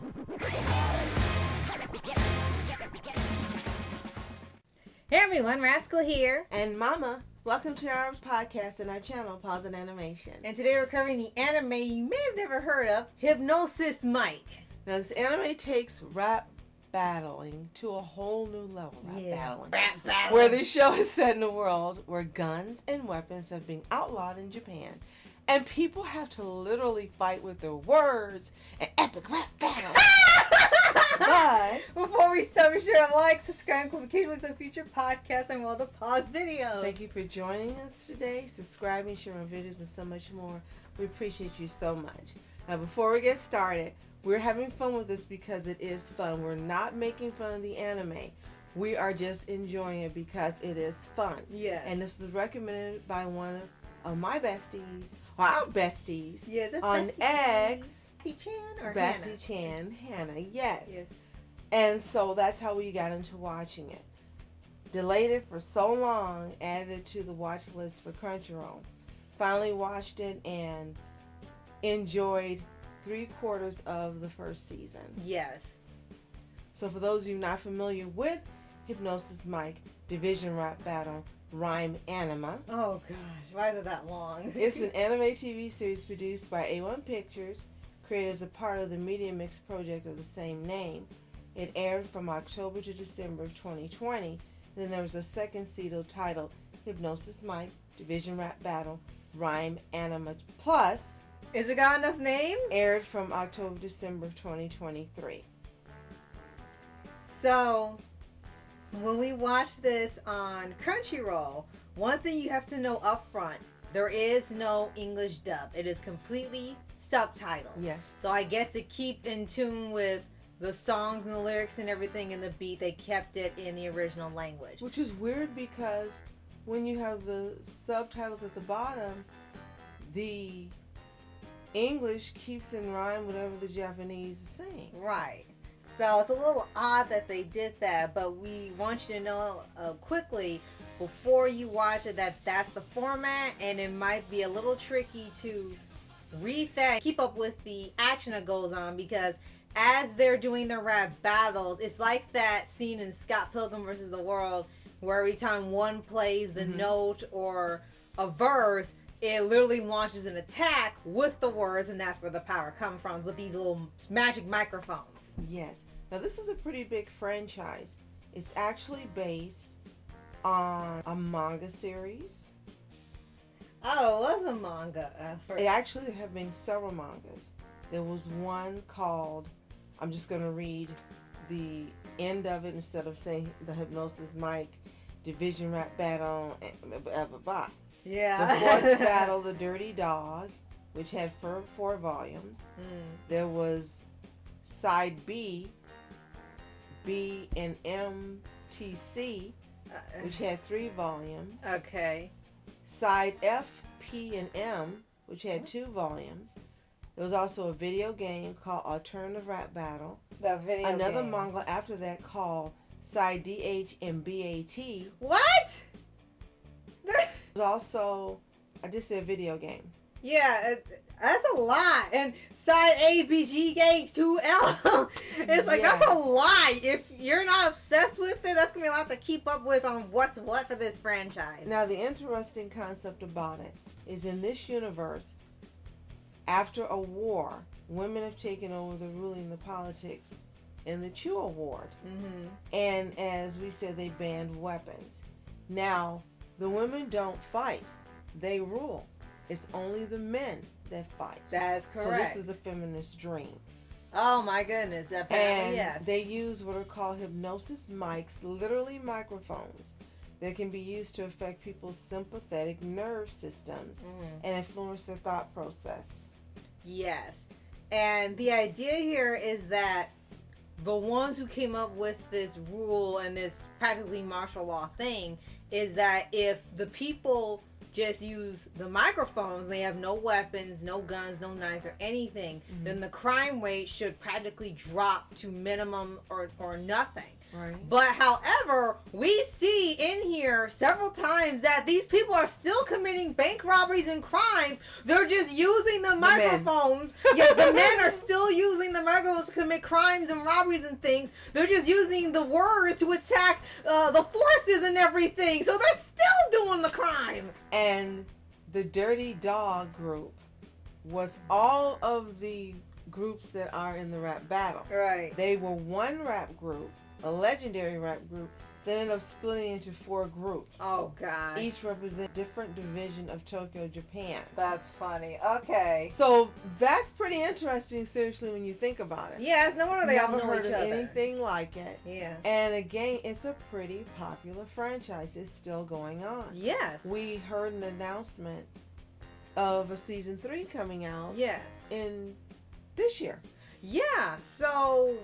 Hey everyone, Rascal here. And Mama, welcome to our podcast and our channel, Paws On Animation. And today we're covering the anime you may have never heard of, Hypnosis Mic. Now this anime takes rap battling to a whole new level. Rap battling. Where the show is set in a world where guns and weapons have been outlawed in Japan. And people have to literally fight with their words and epic rap battles. But before we start, be sure to like, subscribe, click notifications for future podcasts and all the pause videos. Thank you for joining us today, subscribing, sharing videos, and so much more. We appreciate you so much. Now, before we get started, we're having fun with this because it is fun. We're not making fun of the anime. We are just enjoying it because it is fun. Yeah. And this was recommended by one of my besties, or our besties, on bestie. X. Bessie Chan or Bessie Hannah? Chan, Hannah, yes. Yes. And so that's how we got into watching it. Delayed it for so long, added it to the watch list for Crunchyroll. Finally watched it and enjoyed 3/4 of the first season. Yes. So for those of you not familiar with Hypnosis Mic, Division Rap Battle, Rhyme Anima. Oh gosh, why is it that long? It's an anime TV series produced by A1 Pictures, created as a part of the Media Mix project of the same name. It aired from October to December of 2020. Then there was a second season titled Hypnosis Mic, Division Rap Battle, Rhyme Anima Plus. Is it got enough names? Aired from October to December of 2023. So, when we watch this on Crunchyroll, one thing you have to know up front, there is no English dub. It is completely subtitled. Yes. So I guess to keep in tune with the songs and the lyrics and everything and the beat, they kept it in the original language. Which is weird because when you have the subtitles at the bottom, the English keeps in rhyme whatever the Japanese is saying. Right. So it's a little odd that they did that, but we want you to know quickly before you watch it that that's the format, and it might be a little tricky to read that and keep up with the action that goes on, because as they're doing their rap battles, it's like that scene in Scott Pilgrim vs. the World where every time one plays the note or a verse, it literally launches an attack with the words, and that's where the power comes from, with these little magic microphones. Yes. Now this is a pretty big franchise. It's actually based on a manga series. Oh, it was a manga. It actually have been several mangas. There was one called, I'm just going to read the end of it instead of saying the Hypnosis Mic, Division Rap Battle, blah, blah, blah. Yeah. The fourth battle, The Dirty Dog, which had four volumes. There was Side B, B and MTC, which had 3 volumes. Okay. Side F, P, and M, which had 2 volumes. There was also a video game called Alternative Rap Battle. Another game. manga after that called Side DH and BAT. What? There's also, I just said video game. Yeah, that's a lot. And Side A, B, G, H, 2L. It's like, Yes. that's a lot. If you're not obsessed with it, that's going to be a lot to keep up with on what's what for this franchise. Now, the interesting concept about it is in this universe, after a war, women have taken over the ruling, the politics, in the Chuo Ward. And as we said, they banned weapons. Now, the women don't fight. They rule. It's only the men that fight. That is correct. So this is a feminist dream. Oh my goodness. Apparently, And yes. they use what are called hypnosis mics, literally microphones, that can be used to affect people's sympathetic nerve systems and influence their thought process. Yes. And the idea here is that the ones who came up with this rule and this practically martial law thing is that if the people just use the microphones, they have no weapons, no guns, no knives or anything, then the crime rate should practically drop to minimum or nothing. Right. But however, we see in here several times that these people are still committing bank robberies and crimes. They're just using the microphones. Yeah, the men are still using the microphones to commit crimes and robberies and things. They're just using the words to attack the forces and everything. So they're still doing the crime. And the Dirty Dog group was all of the groups that are in the rap battle. Right. They were one rap group, a legendary rap group, that ended up splitting into 4 groups. Oh, God. Each represent different division of Tokyo, Japan. That's funny. Okay. So that's pretty interesting, seriously, when you think about it. Yeah, it's no wonder they all Never know heard each of other. anything like it. Yeah. And again, it's a pretty popular franchise. It's still going on. Yes. We heard an announcement of a season 3 coming out. Yes. In this year. Yeah. So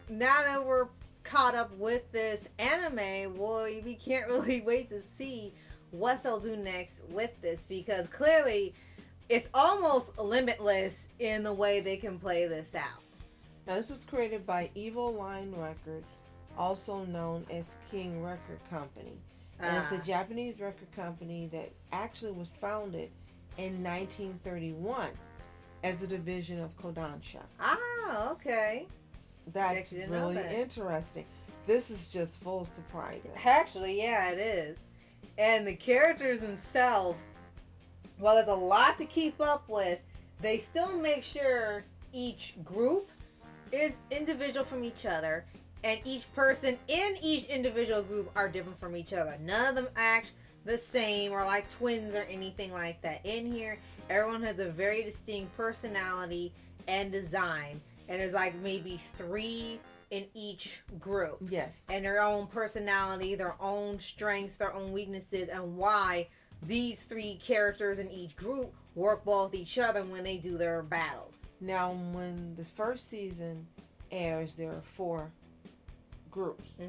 now that we're caught up with this anime, boy, we can't really wait to see what they'll do next with this, because clearly it's almost limitless in the way they can play this out. Now, this was created by Evil Line Records, also known as King Record Company. And it's a Japanese record company that actually was founded in 1931 as a division of Kodansha. Ah, okay. That's Didn't know really that. interesting. This is just full of surprises. Actually, yeah, it is. And the characters themselves, well, there's a lot to keep up with. They still make sure each group is individual from each other, and each person in each individual group are different from each other. None of them act the same or like twins or anything like that. In here, everyone has a very distinct personality and design. And there's like maybe 3 in each group. Yes. And their own personality, their own strengths, their own weaknesses, and why these 3 characters in each group work well with each other when they do their battles. Now, when the first season airs, there are 4 groups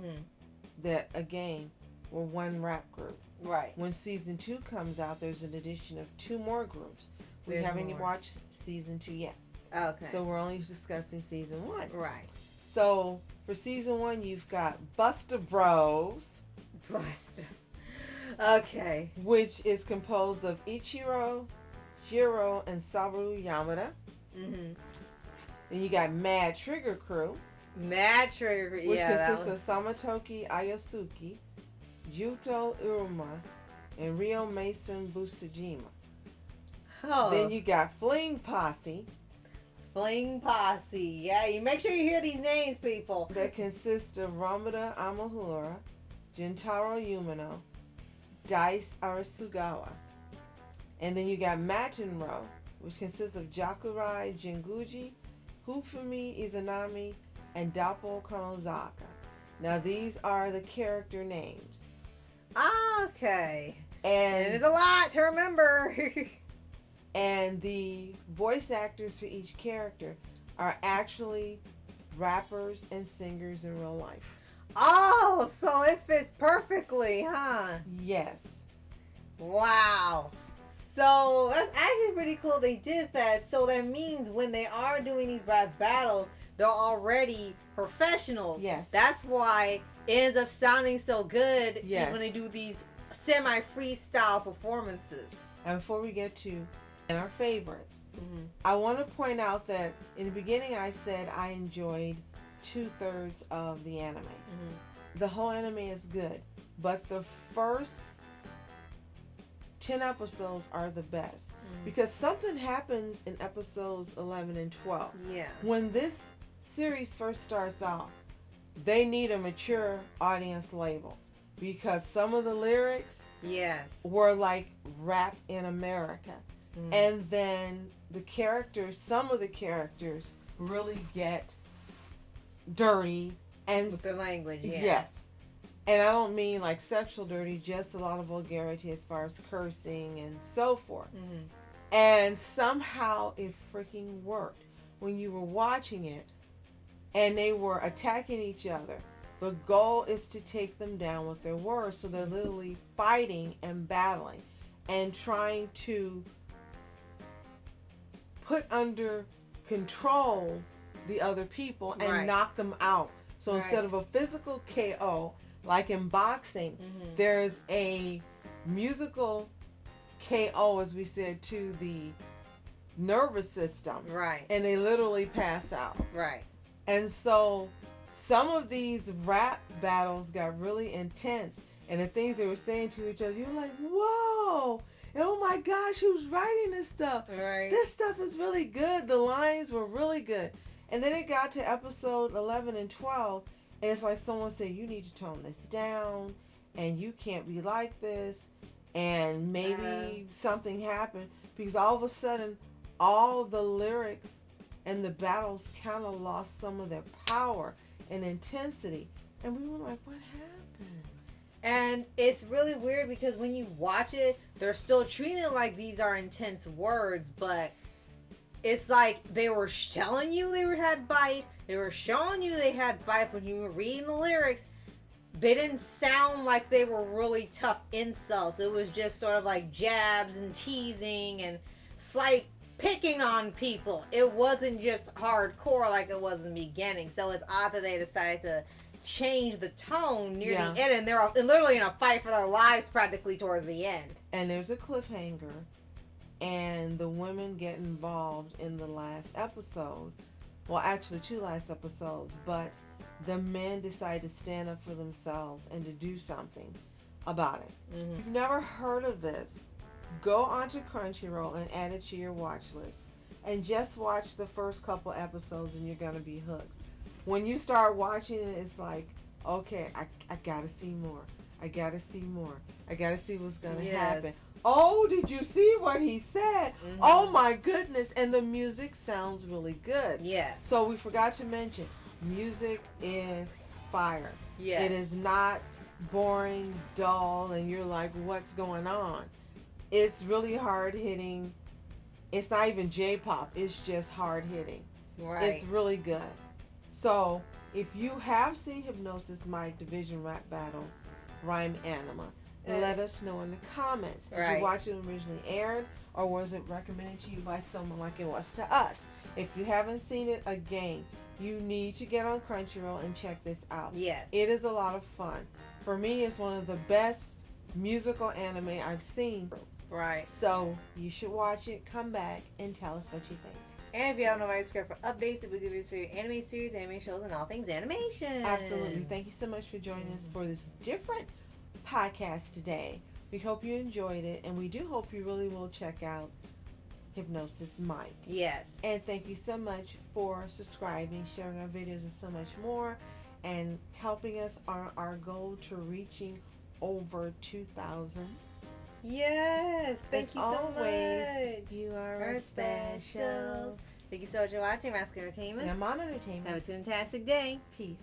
that, again, were one rap group. Right. When season 2 comes out, there's an addition of 2 more groups. We There's haven't more. watched season 2 yet. Okay. So we're only discussing season 1. Right. So for season 1, you've got Buster Bros, Buster. Okay. which is composed of Ichiro, Jiro, and Sabaru Yamada. Mm-hmm. Then you got Mad Trigger Crew, Mad Trigger. which Yeah, consists of Samatoki Ayasuki, Juto Iruma, and Ryo Mason Busujima. Oh. Then you got Fling Posse, Fling Posse. Yeah, you make sure you hear these names, people. that consists of Ramada Amahura, Jintaro Yumino, Dice Arasugawa. And then you got Matenro, which consists of Jakurai Jinguji, Hufumi Izanami, and Dappo Kanozaka. Now these are the character names. Okay. And And it's a lot to remember. And the voice actors for each character are actually rappers and singers in real life. Oh, so it fits perfectly, huh? Yes. Wow. So that's actually pretty cool they did that. So that means when they are doing these rap battles, they're already professionals. Yes. That's why it ends up sounding so good Yes. when they do these semi-freestyle performances. And before we get to our favorites, Mm-hmm. I want to point out that in the beginning I said I enjoyed 2/3 of the anime. Mm-hmm. The whole anime is good, but the first 10 episodes are the best. Because something happens in episodes 11 and 12. Yeah. When this series first starts off, they need a mature audience label. Because some of the lyrics Yes. were like rap in America. Mm. And then the characters, some of the characters really get dirty and With the language, yeah. yes. And I don't mean like sexual dirty, just a lot of vulgarity as far as cursing and so forth. Mm-hmm. And somehow it freaking worked when you were watching it and they were attacking each other. The goal is to take them down with their words. So they're literally fighting and battling and trying to put under control the other people and Right. knock them out. So Right. instead of a physical KO, like in boxing, there's a musical KO, as we said, to the nervous system. Right. And they literally pass out. Right. And so some of these rap battles got really intense. And the things they were saying to each other, you're like, whoa. And oh my gosh, who's writing this stuff? Right. This stuff is really good. The lines were really good. And then it got to episode 11 and 12. And it's like someone said, you need to tone this down. And you can't be like this. And maybe something happened. Because all of a sudden, all the lyrics and the battles kind of lost some of their power and intensity. And we were like, what happened? And it's really weird because when you watch it, they're still treating it like these are intense words, but it's like they were telling you they had bite, they were showing you they had bite. When you were reading the lyrics, they didn't sound like they were really tough insults. It was just sort of like jabs and teasing and slight picking on people. It wasn't just hardcore like it was in the beginning. So it's odd that they decided to change the tone near the end, and they're literally in a fight for their lives practically towards the end. And there's a cliffhanger, and the women get involved in the last episode. Well, actually 2 last episodes, but the men decide to stand up for themselves and to do something about it. If you've never heard of this, go onto Crunchyroll and add it to your watch list, and just watch the first couple episodes and you're going to be hooked. When you start watching it, it's like, okay, I gotta see more. I gotta see more. I gotta see what's gonna happen. Oh, did you see what he said? Oh my goodness. And the music sounds really good. Yes. So we forgot to mention, music is fire. Yes. It is not boring, dull, and you're like, what's going on? It's really hard hitting. It's not even J-pop. It's just hard hitting. Right. It's really good. So, if you have seen Hypnosis Mic Division Rap Battle, Rhyme Anima, let us know in the comments. Did you watch it when it originally aired, or was it recommended to you by someone like it was to us? If you haven't seen it, again, you need to get on Crunchyroll and check this out. Yes. It is a lot of fun. For me, it's one of the best musical anime I've seen. Right. So, you should watch it, come back, and tell us what you think. And if you have no subscribe for updates, we give you for your anime series, anime shows, and all things animation. Absolutely. Thank you so much for joining us for this different podcast today. We hope you enjoyed it, and we do hope you really will check out Hypnosis Mic. Yes. And thank you so much for subscribing, sharing our videos, and so much more, and helping us on our goal to reaching over 2,000. Yes, thank you so always, much. You are our specials. Thank you so much for watching Mask Entertainment. And Mom Entertainment. Have a fantastic day. Peace.